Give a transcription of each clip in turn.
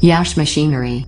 Yash Machinery.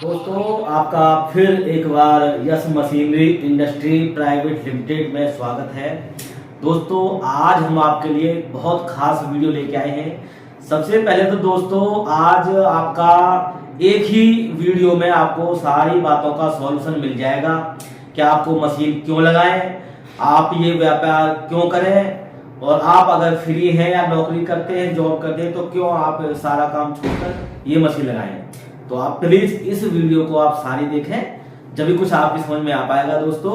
दोस्तों आपका फिर एक बार यश मशीनरी इंडस्ट्री प्राइवेट लिमिटेड में स्वागत है। दोस्तों आज हम आपके लिए बहुत खास वीडियो लेके आए हैं। सबसे पहले तो दोस्तों आज आपका एक ही वीडियो में आपको सारी बातों का सॉल्यूशन मिल जाएगा कि आपको मशीन क्यों लगाएं, आप ये व्यापार क्यों करें, और आप अगर फ्री हैं या नौकरी करते हैं, जॉब करते हैं, तो क्यों आप सारा काम छोड़कर ये मशीन लगाएं। तो आप प्लीज इस वीडियो को आप सारी देखें, जब भी कुछ आपकी समझ में आ पाएगा। दोस्तों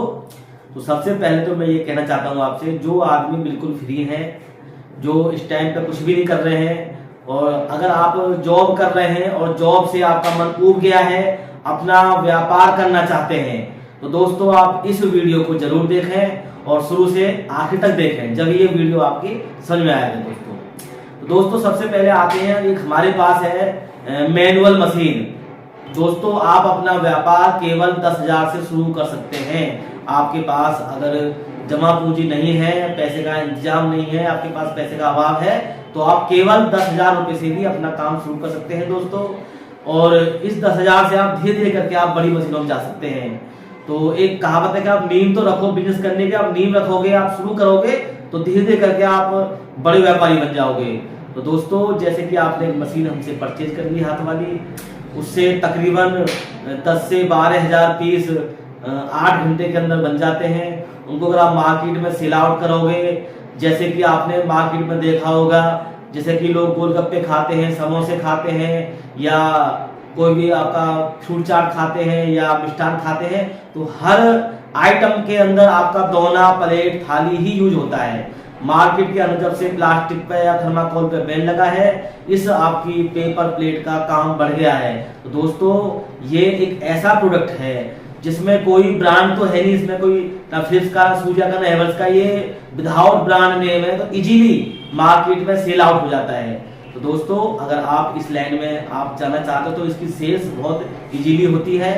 तो सबसे पहले तो मैं ये कहना चाहता हूँ आपसे, जो आदमी बिल्कुल फ्री हैं, जो इस टाइम पे कुछ भी नहीं कर रहे हैं, और अगर आप जॉब कर रहे हैं और जॉब से आपका मन ऊब गया है, अपना व्यापार करना चाहते हैं, तो दोस्तों आप इस वीडियो को जरूर देखें और शुरू से आखिर तक देखें, जब ये वीडियो आपकी समझ में आएगा। दोस्तों सबसे पहले आते हैं, एक हमारे पास है मैनुअल मशीन। दोस्तों आप अपना व्यापार केवल 10,000 से शुरू कर सकते हैं। आपके पास अगर जमा पूंजी नहीं है, पैसे का इंतजाम नहीं है, आपके पास पैसे का अभाव है, तो आप केवल 10,000 रुपए से भी अपना काम शुरू कर सकते हैं दोस्तों। और इस 10,000 से आप धीरे धीरे करके आप बड़ी मशीनों में जा सकते हैं। तो एक कहावत है कि आप नींव तो रखो बिजनेस करने के, आप नींव रखोगे, आप शुरू करोगे, तो धीरे धीरे करके आप बड़े व्यापारी बन जाओगे। तो दोस्तों जैसे कि आपने एक मशीन हमसे परचेज कर ली हाथ वाली, उससे तकरीबन 10 से 12,000 पीस 8 घंटे के अंदर बन जाते हैं। उनको अगर आप मार्केट में सेल आउट करोगे, जैसे कि आपने मार्केट में देखा होगा, जैसे कि लोग गोलगप्पे खाते हैं, समोसे खाते हैं, या कोई भी आपका फ्रूट चाट खाते हैं या मिष्ठान खाते हैं, तो हर आइटम के अंदर आपका दोना, प्लेट, थाली ही यूज होता है। मार्केट के अंदर जब से प्लास्टिक पे या थर्माकोल पे बैन लगा है, इस आपकी पेपर प्लेट का काम बढ़ गया है। तो दोस्तों ये एक ऐसा प्रोडक्ट है जिसमें कोई ब्रांड तो है नहीं, इसमें कोई ना फिलिप्स का, सूर्या का, ना हेवल्स का, ये विदाउट ब्रांड नेम है, तो इजीली मार्केट में सेल आउट हो जाता है। तो दोस्तों अगर आप इस लाइन में आप जाना चाहते हो तो इसकी सेल्स बहुत इजीली होती है।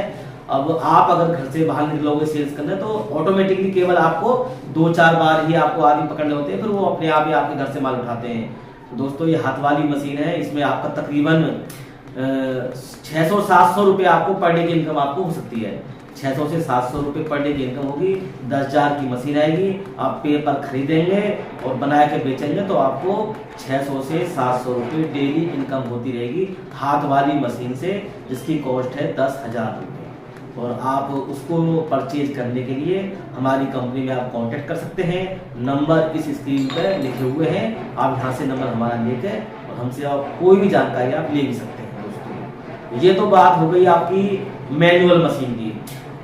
अब आप अगर घर से बाहर निकलोगे सेल्स करने, तो ऑटोमेटिकली केवल आपको 2-4 बार ही आपको आदमी पकड़ने होते हैं, फिर वो अपने आप ही आपके घर से माल उठाते हैं। तो दोस्तों ये हाथ वाली मशीन है, इसमें आपका तकरीबन 600-700 रुपये आपको पर डे की इनकम आपको हो सकती है। 600 से 700 रुपये पर डे की इनकम होगी। 10,000 की मशीन आएगी, आप पेपर खरीदेंगे और बना के बेचेंगे, तो आपको 600 से 700 रुपये डेली इनकम होती रहेगी हाथ वाली मशीन से, जिसकी कॉस्ट है 10,000 रुपये। और आप उसको परचेज करने के लिए हमारी कंपनी में आप कांटेक्ट कर सकते हैं। नंबर इस स्क्रीन पर लिखे हुए हैं, आप यहाँ से नंबर हमारा लेकर और हमसे आप कोई भी जानकारी आप ले भी सकते हैं। दोस्तों ये तो बात हो गई आपकी मैनुअल मशीन की।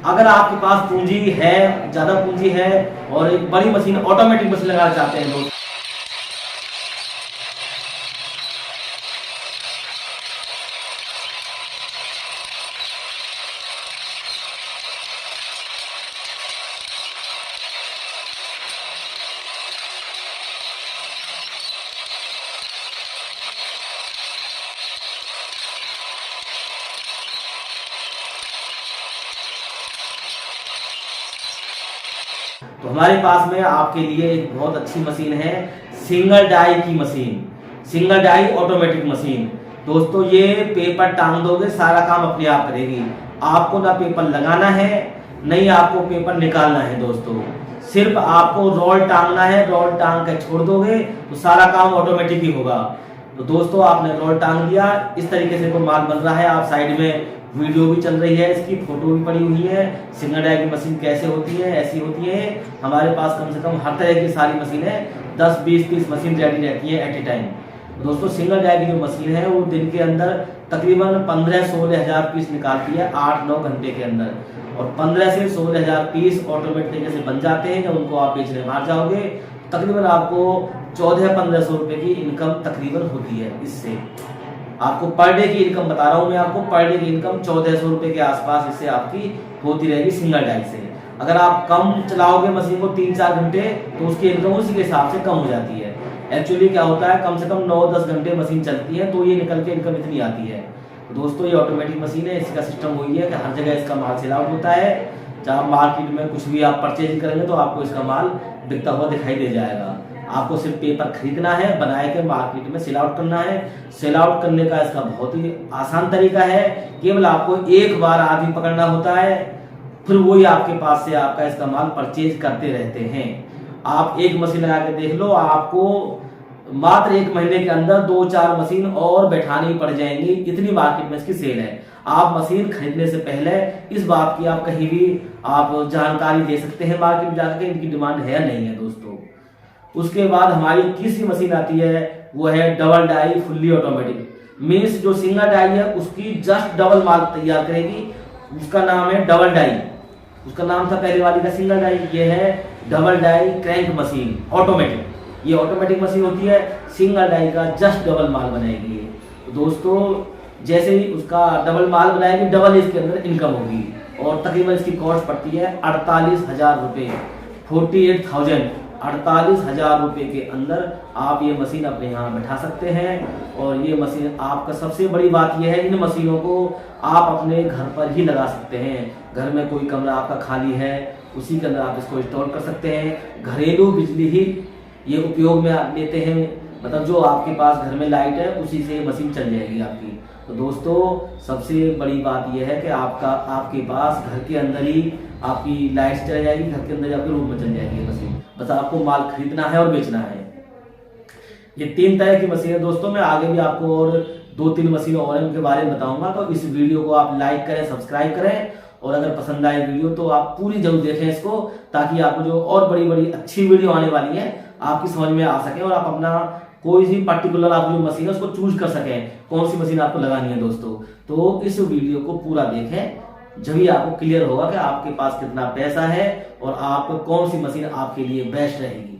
अगर आपके पास पूंजी है, ज्यादा पूंजी है, और एक बड़ी मशीन, ऑटोमेटिक मशीन लगाना चाहते हैं लोग, तो हमारे पास में आपके लिए एक बहुत अच्छी मशीन है, सिंगल डाई की machine, single die automatic machine. दोस्तों ये पेपर टांग दोगे, सारा काम अपने आप करेगी। आपको ना पेपर लगाना है, नहीं आपको पेपर निकालना है दोस्तों। सिर्फ आपको रोल टांगना है, रोल टांग के छोड़ दोगे तो सारा काम ऑटोमेटिक ही होगा। तो दोस्तों आपने रोल टांग दिया, इस तरीके से कोई माल बन रहा है। आप साइड में वीडियो भी चल रही है, इसकी फोटो भी पड़ी हुई है। सिंगल डाई की मशीन कैसे होती है, ऐसी होती है। हमारे पास कम से कम हर तरह की सारी मशीनें 10, 20, 30 मशीन रेडी रहती है एट ए टाइम। दोस्तों सिंगल डाई की जो मशीन है वो दिन के अंदर तकरीबन 15-16 हज़ार पीस निकालती है 8-9 घंटे के अंदर, और 15 से 16 हज़ार पीस ऑटोमेटिक तरीके से बन जाते हैं। जब उनको आप बेचने बाहर जाओगे तकरीबन आपको 1400-1500 रुपए की इनकम तकरीबन होती है। इससे आपको पर डे की इनकम बता रहा हूँ मैं आपको, पर डे की इनकम 1400 रुपए के आसपास इससे आपकी होती रहेगी सिंगल डाई से। अगर आप कम चलाओगे मशीन को 3-4 घंटे तो उसकी इनकम उसी के हिसाब से कम हो जाती है। एक्चुअली क्या होता है, कम से कम 9-10 घंटे मशीन चलती है तो ये निकल के इनकम इतनी आती है। तो दोस्तों ये ऑटोमेटिक मशीन है, इसका सिस्टम वही है कि हर जगह इसका माल सेल आउट होता है। जहाँ मार्केट में कुछ भी आप परचेज करेंगे तो आपको इसका माल बिकता हुआ दिखाई दे जाएगा। आपको सिर्फ पेपर खरीदना है, बनाए के मार्केट में सेल आउट करना है। सेल आउट करने का इसका बहुत ही आसान तरीका है, केवल आपको एक बार आदमी पकड़ना होता है, फिर वही आपके पास से आपका इसका माल परचेज करते रहते हैं। आप एक मशीन लगा के देख लो, आपको मात्र 1 महीने के अंदर 2-4 मशीन और बैठानी पड़ जाएंगी, इतनी मार्केट में इसकी सेल है। आप मशीन खरीदने से पहले इस बात की आप कहीं भी आप जानकारी दे सकते हैं मार्केट में जाकर इनकी डिमांड है या नहीं है दोस्तों। उसके बाद हमारी तीसरी मशीन आती है, वो है double die fully automatic. Means जो सिंगल डाई है उसकी जस्ट डबल माल तैयार करेगी, उसका नाम है डबल डाई। उसका नाम था पहले वाली का सिंगल डाई, ये है double die crank machine automatic. ये ऑटोमेटिक मशीन होती है, सिंगल डाई का जस्ट डबल माल बनाएगी। तो दोस्तों जैसे ही उसका डबल माल बनाएगी, डबल इसके अंदर इनकम होगी, और तकरीबन इसकी कॉस्ट पड़ती है 48,000 रुपये, 48,000। 48,000 रुपये के अंदर आप ये मशीन अपने यहाँ बैठा सकते हैं। और ये मशीन आपका सबसे बड़ी बात यह है, इन मशीनों को आप अपने घर पर ही लगा सकते हैं। घर में कोई कमरा आपका खाली है, उसी के अंदर आप इसको इंस्टॉल कर सकते हैं। घरेलू बिजली ही ये उपयोग में लेते हैं, मतलब जो आपके पास घर में लाइट है उसी से मशीन चल जाएगी आपकी। तो दोस्तों सबसे बड़ी बात यह है कि आपके पास घर के अंदर ही आपकी लाइट चल जाएगी, घर के अंदर ही आपके रूम में चल जाएगी मशीन। बस आपको माल खरीदना है और बेचना है। ये 3 तरह की मशीन है दोस्तों। मैं आगे भी आपको और 2-3 मशीन और इनके बारे में बताऊंगा। तो इस वीडियो को आप लाइक करें, सब्सक्राइब करें, और अगर पसंद आए वीडियो तो आप पूरी जरूर देखें इसको, ताकि आपको जो और बड़ी बड़ी अच्छी वीडियो आने वाली है आपकी समझ में आ सके, और आप अपना कोई सी पर्टिकुलर आप जो मशीन है उसको चूज कर सकें, कौन सी मशीन आपको लगानी है दोस्तों। तो इस वीडियो को पूरा देखें, जब आपको क्लियर होगा कि आपके पास कितना पैसा है और आप कौन सी मशीन आपके लिए बेस्ट रहेगी।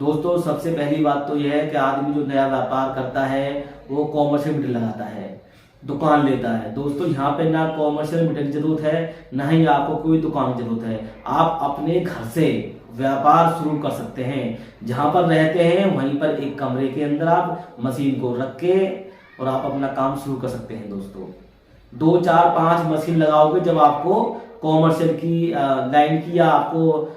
दोस्तों सबसे पहली बात तो यह है कि आदमी जो नया व्यापार करता है वो कॉमर्शियल मीटर लगाता है, दुकान लेता है। दोस्तों यहाँ पे ना कॉमर्शियल मीटर की जरूरत है, ना ही आपको कोई दुकान की जरूरत है। आप अपने घर से व्यापार शुरू कर सकते हैं। जहां पर रहते हैं वहीं पर एक कमरे के अंदर आप मशीन को रख के और आप अपना काम शुरू कर सकते हैं दोस्तों। 2, 4, 5 मशीन लगाओगे जब आपको कॉमर्शियल की लाइन की या आपको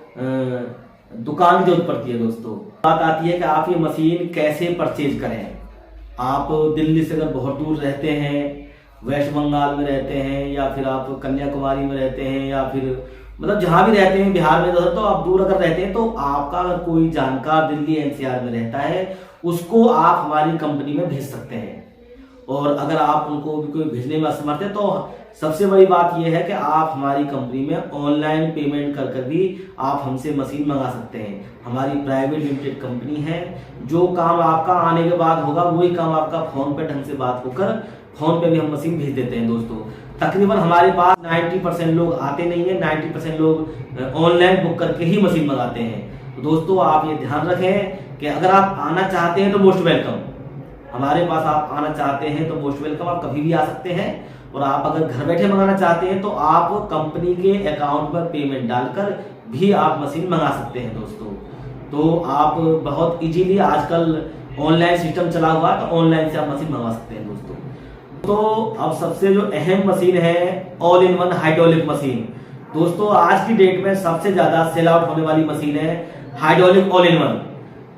दुकान की जरूरत पड़ती है दोस्तों। बात आती है कि आप ये मशीन कैसे परचेज करें। आप दिल्ली से अगर बहुत दूर रहते हैं, वेस्ट बंगाल में रहते हैं, या फिर आप कन्याकुमारी में रहते हैं, या फिर मतलब जहां भी रहते हैं बिहार में, तो आप दूर अगर रहते हैं तो आपका अगर कोई जानकार दिल्ली एनसीआर में रहता है उसको आप हमारी कंपनी में भेज सकते हैं। और अगर आप उनको भी कोई भेजने में असमर्थ है तो सबसे बड़ी बात यह है कि आप हमारी कंपनी में ऑनलाइन पेमेंट कर कर भी आप हमसे मशीन मंगा सकते हैं। हमारी प्राइवेट लिमिटेड कंपनी है, जो काम आपका आने के बाद होगा वही काम आपका फोन पे ढंग से बात होकर फोन पे भी हम मशीन भेज देते हैं दोस्तों। तकरीबन हमारे पास 90% लोग आते नहीं है, 90% लोग ऑनलाइन बुक करके ही मशीन मंगाते हैं। तो दोस्तों आप ये ध्यान रखें कि अगर आप आना चाहते हैं तो मोस्ट वेलकम। हमारे पास आप आना चाहते हैं तो मोस्ट वेलकम, आप कभी भी आ सकते हैं। और आप अगर घर बैठे मंगाना चाहते हैं तो आप कंपनी के अकाउंट पर पेमेंट डालकर भी आप मशीन मंगा सकते हैं दोस्तों। तो आप बहुत इजीली आजकल ऑनलाइन सिस्टम चला हुआ है, तो ऑनलाइन से आप मशीन मंगा सकते हैं दोस्तों। तो अब सबसे जो अहम मशीन है all in one hydraulic machine. दोस्तों आज की डेट में सबसे ज्यादा सेल आउट होने वाली मशीन है हाइड्रोलिक ऑल इन वन।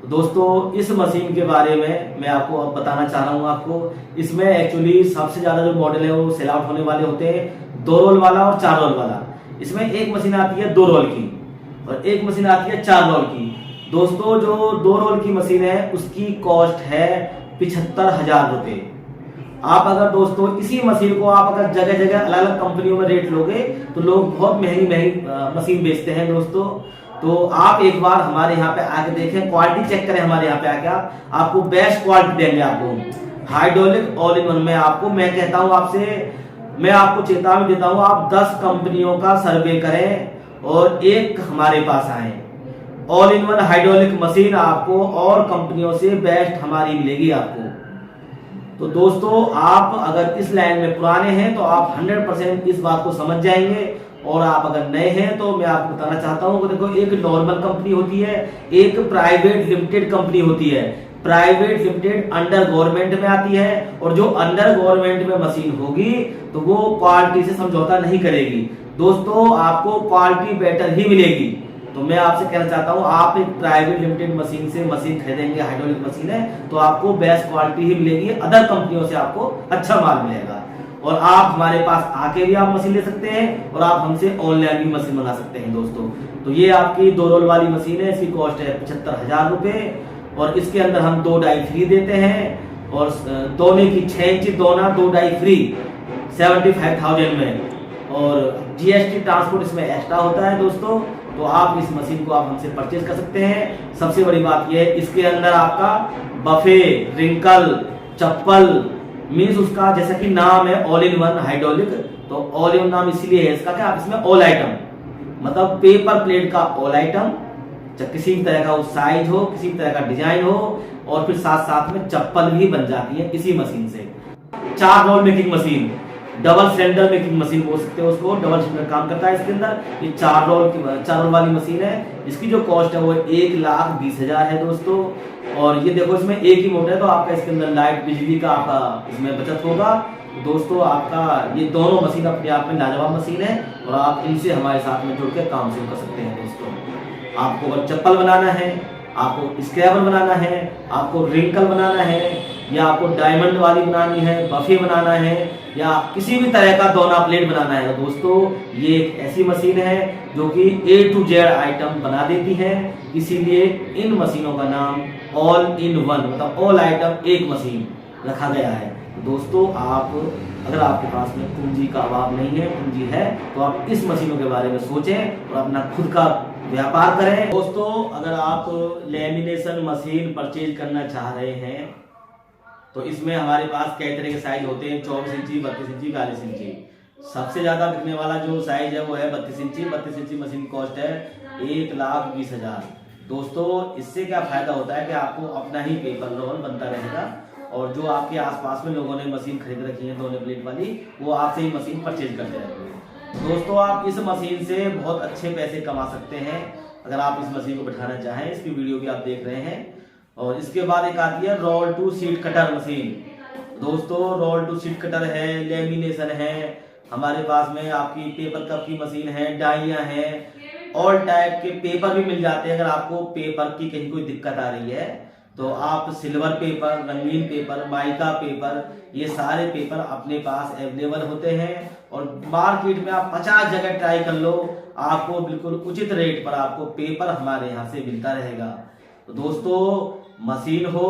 दोस्तों इस मशीन के बारे में मैं आपको अब बताना चाह रहा हूँ आपको। इसमें एक्चुअली सबसे ज्यादा जो मॉडल है वो सेल आउट होने वाले होते हैं 2 रोल वाला और 4 रोल वाला। इसमें एक मशीन आती है 2 रोल की और एक मशीन आती है 4 रोल की। दोस्तों जो 2 रोल की मशीन है उसकी कॉस्ट है 75,000 रुपए। आप अगर दोस्तों इसी मशीन को आप अगर जगह जगह अलग अलग कंपनियों में रेट लोगे तो लोग बहुत महंगी महंगी मशीन बेचते हैं दोस्तों। तो आप एक बार हमारे यहाँ पे आके देखें, क्वालिटी चेक करें हमारे यहाँ पे आके। आपको बेस्ट क्वालिटी देंगे आपको हाइड्रोलिक ऑल इन वन में। आपको मैं कहता हूँ आपसे, मैं आपको चेतावनी देता हूँ, आप 10 कंपनियों का सर्वे करें और एक हमारे पास आए। All in one hydraulic machine आपको और कंपनियों से बेस्ट हमारी मिलेगी आपको। तो दोस्तों आप अगर इस लाइन में पुराने हैं तो आप 100% इस बात को समझ जाएंगे। और आप अगर नए हैं तो मैं आपको बताना चाहता हूं कि देखो, एक नॉर्मल कंपनी होती है, एक प्राइवेट लिमिटेड कंपनी होती है। प्राइवेट लिमिटेड अंडर गवर्नमेंट में आती है और जो अंडर गवर्नमेंट में मशीन होगी तो वो क्वालिटी से समझौता नहीं करेगी। दोस्तों आपको क्वालिटी बेटर ही मिलेगी। तो मैं आपसे कहना चाहता हूं, आप एक प्राइवेट लिमिटेड मशीन से मशीन खरीदेंगे, हाइड्रोलिक मशीन है, तो आपको बेस्ट क्वालिटी ही मिलेगी। अदर कंपनियों से आपको अच्छा माल मिलेगा। और आप हमारे पास आके भी आप मशीन ले सकते हैं और आप हमसे ऑनलाइन भी मशीन मंगा सकते हैं दोस्तों। तो ये आपकी 2 रोल वाली मशीन है, इसकी कॉस्ट है 75,000 रुपए और इसके अंदर हम 2 डाई फ्री देते हैं और दोने की 6 इंची दोना 2 डाई फ्री 75,000 में। और जीएसटी ट्रांसपोर्ट इसमें एक्स्ट्रा होता है दोस्तों। तो आप इस मशीन को आप हमसे परचेज कर सकते हैं। सबसे बड़ी बात यह है, इसके अंदर आपका बफे, रिंकल, चप्पल, मीन्स उसका जैसा कि नाम है ऑल इन वन हाइड्रोलिक, तो ऑल इन वन नाम इसलिए है इसका, क्या आप इसमें ऑल आइटम, मतलब पेपर प्लेट का ऑल आइटम, किसी भी तरह का वो साइज हो, किसी भी तरह का डिजाइन हो, और फिर साथ साथ में चप्पल भी बन जाती है इसी मशीन से। 4 roll making machine, double cylinder making machine बोल सकते हो उसको, डबल सिलेंडर काम करता है इसके अंदर। ये 4 रोल वाली मशीन है। इसकी जो कॉस्ट है वो 1,20,000 है दोस्तों। और ये देखो, इसमें एक ही मोटर है तो आपका इसके अंदर लाइट बिजली का आपका इसमें बचत होगा दोस्तों। आपका ये दोनों मशीन अपने आप में लाजवाब मशीन है और आप इनसे हमारे साथ में जुड़ के काम शुरू कर सकते हैं दोस्तों। आपको अगर चप्पल बनाना है, आपको स्क्रैबर बनाना है, आपको रिंकल बनाना है, या आपको डायमंड वाली बनानी है, बफे बनाना है, या किसी भी तरह का दोना प्लेट बनाना है तो दोस्तों ये एक ऐसी मशीन है जो कि A to Z आइटम बना देती है। इसीलिए इन मशीनों का नाम ऑल इन वन, मतलब ऑल आइटम एक मशीन रखा गया है। दोस्तों आप अगर आपके पास में पूंजी का अभाव नहीं है, पूंजी है, तो आप इस मशीनों के बारे में सोचें और अपना खुद का व्यापार करें। दोस्तों अगर आप लेमिनेशन मशीन परचेज करना चाह रहे हैं तो इसमें हमारे पास कई तरह के साइज होते हैं, 24 इंची, 32 इंची, 42 इंची। सबसे ज्यादा बिकने वाला जो साइज है वो है 32 इंची। 32 इंची मशीन कॉस्ट है 1,20,000। दोस्तों इससे क्या फायदा होता है कि आपको अपना ही पेपर रोल बनता रहेगा और जो आपके आसपास में लोगों ने मशीन खरीद रखी है दोने प्लेट वाली, वो आपसे ही मशीन परचेज करते रहते हैं। दोस्तों आप इस मशीन से बहुत अच्छे पैसे कमा सकते हैं अगर आप इस मशीन को बैठाना चाहें। इसकी वीडियो भी आप देख रहे हैं। और इसके बाद एक आती है roll to sheet cutter machine. दोस्तों रोल टू सीट कटर है, लेमिनेशन है, हमारे पास में आपकी पेपर कप की मशीन है, डाइयां हैं, ऑल टाइप के पेपर भी मिल जाते हैं। अगर आपको पेपर की कहीं कोई दिक्कत आ रही है तो आप सिल्वर पेपर, रंगीन पेपर, माइका पेपर, ये सारे पेपर अपने पास अवेलेबल होते हैं। और मार्केट में आप 50 जगह ट्राई कर लो, आपको बिल्कुल उचित रेट पर आपको पेपर हमारे यहाँ से मिलता रहेगा। तो दोस्तों मशीन हो,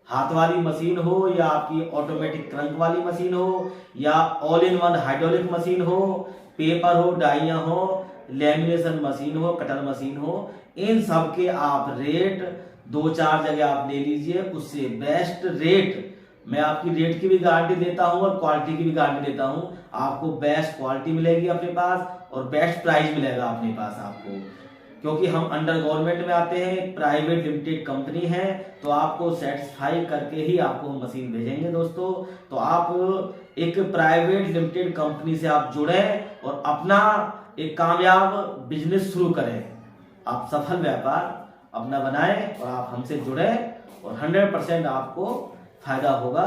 हाथ वाली मशीन हो, या आपकी ऑटोमेटिक क्रंक वाली मशीन हो, या all in one hydraulic machine हो, पेपर हो, डाइयां हो, लेमिनेशन मशीन हो, कटर मशीन हो, इन सब के आप रेट 2-4 जगह आप ले लीजिए। उससे बेस्ट रेट, मैं आपकी रेट की भी गारंटी देता हूं और क्वालिटी की भी गारंटी देता हूं। आपको बेस्ट क्वालिटी मिलेगी अपने पास और बेस्ट प्राइस मिलेगा अपने पास आपको, क्योंकि हम अंडर गवर्नमेंट में आते हैं, प्राइवेट लिमिटेड कंपनी है, तो आपको सेटिस्फाई करके ही आपको हम मशीन भेजेंगे दोस्तों। तो आप एक प्राइवेट लिमिटेड कंपनी से आप जुड़े और अपना एक कामयाब बिजनेस शुरू करें। आप सफल व्यापार अपना बनाएं और आप हमसे जुड़े और 100% आपको फायदा होगा।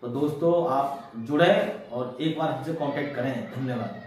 तो दोस्तों आप जुड़े और एक बार हमसे कांटेक्ट करें। धन्यवाद।